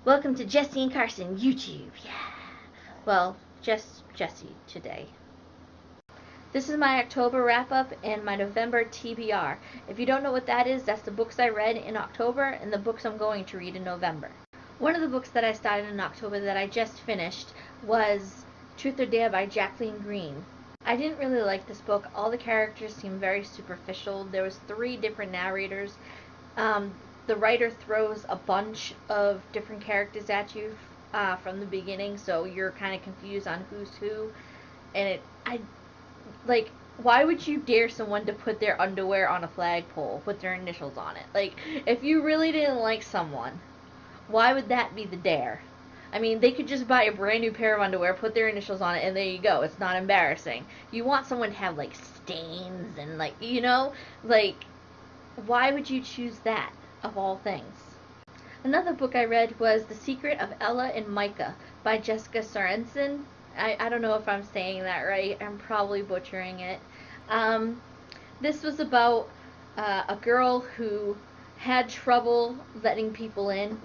Welcome to Jesse and Carson YouTube. Yeah. Well, just Jesse today. This is my October wrap-up and my November TBR. If you don't know what that is, that's the books I read in October and the books I'm going to read in November. One of the books that I started in October that I just finished was Truth or Dare by Jacqueline Green. I didn't really like this book. All the characters seemed very superficial. There was 3 different narrators. The writer throws a bunch of different characters at you from the beginning, so you're kind of confused on who's who. And why would you dare someone to put their underwear on a flagpole with their initials on it? Like, if you really didn't like someone, why would that be the dare? I mean, they could just buy a brand new pair of underwear, put their initials on it, and there you go. It's not embarrassing. You want someone to have, like, stains and, like, you know? Like, why would you choose that, of all things? Another book I read was The Secret of Ella and Micah by Jessica Sorensen. I don't know if I'm saying that right. I'm probably butchering it. This was about a girl who had trouble letting people in,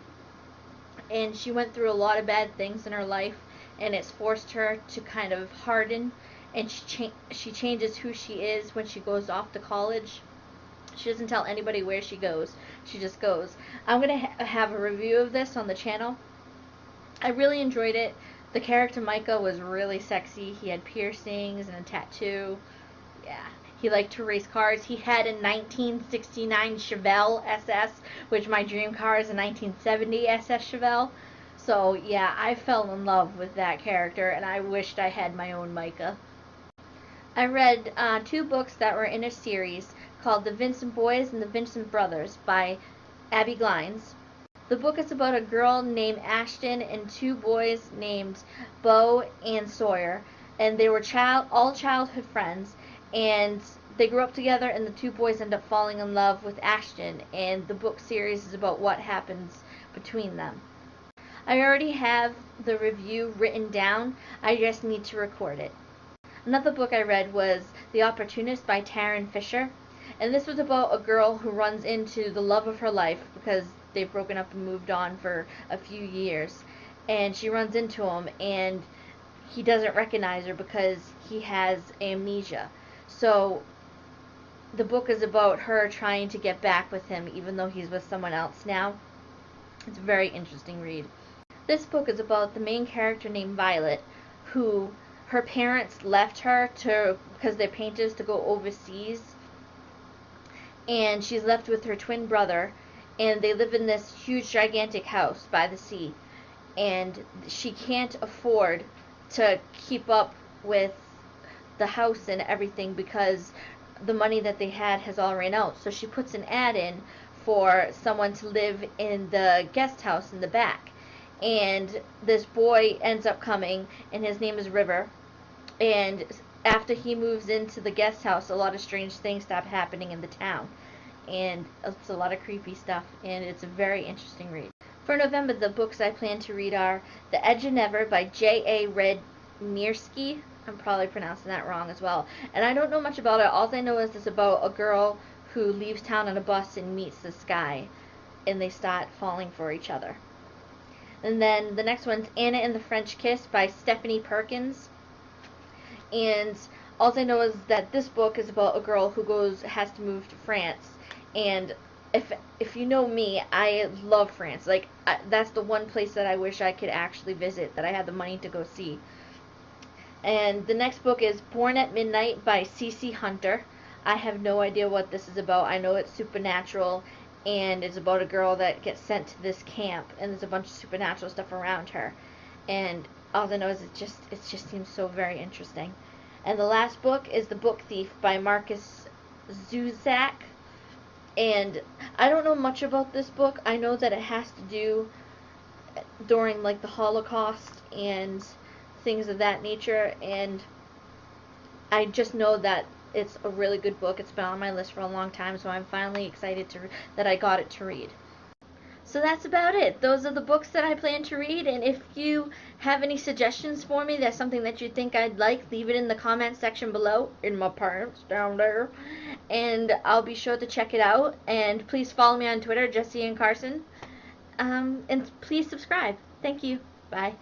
and she went through a lot of bad things in her life, and it's forced her to kind of harden, and she changes who she is when she goes off to college. She doesn't tell anybody where she goes. She just goes. I'm going to have a review of this on the channel. I really enjoyed it. The character Micah was really sexy. He had piercings and a tattoo. Yeah. He liked to race cars. He had a 1969 Chevelle SS, which my dream car is a 1970 SS Chevelle. So, yeah, I fell in love with that character, and I wished I had my own Micah. I read 2 books that were in a series called The Vincent Boys and The Vincent Brothers by Abby Glines. The book is about a girl named Ashton and 2 boys named Bo and Sawyer, and they were all childhood friends, and they grew up together, and the 2 boys end up falling in love with Ashton, and the book series is about what happens between them. I already have the review written down. I just need to record it. Another book I read was The Opportunist by Taryn Fisher, and this was about a girl who runs into the love of her life because they've broken up and moved on for a few years, and she runs into him, and he doesn't recognize her because he has amnesia. So the book is about her trying to get back with him even though he's with someone else now. It's a very interesting read. This book is about the main character named Violet, who her parents left her because they're painters, to go overseas, and she's left with her twin brother, and they live in this huge gigantic house by the sea, and she can't afford to keep up with the house and everything because the money that they had has all ran out. So she puts an ad in for someone to live in the guest house in the back, and this boy ends up coming, and his name is River, and after he moves into the guest house, a lot of strange things start happening in the town, and it's a lot of creepy stuff, and it's a very interesting read. For November, the books I plan to read are The Edge of Never by J.A. Redmirski. I'm probably pronouncing that wrong as well, and I don't know much about it. All I know is it's about a girl who leaves town on a bus and meets this guy, and they start falling for each other. And then the next one's Anna and the French Kiss by Stephanie Perkins. And all I know is that this book is about a girl who has to move to France. And if you know me, I love France. Like, that's the one place that I wish I could actually visit, that I had the money to go see. And the next book is Born at Midnight by C.C. Hunter. I have no idea what this is about. I know it's supernatural, and it's about a girl that gets sent to this camp, and there's a bunch of supernatural stuff around her. And all I know is it just seems so very interesting. And the last book is The Book Thief by Marcus Zusak. And I don't know much about this book. I know that it has to do during, like, the Holocaust and things of that nature, and I just know that it's a really good book. It's been on my list for a long time, so I'm finally excited that I got it to read. So that's about it. Those are the books that I plan to read, and if you have any suggestions for me, that's something that you think I'd like, leave it in the comment section below, in my pants down there, and I'll be sure to check it out. And please follow me on Twitter, Jesse and Carson, And please subscribe. Thank you. Bye.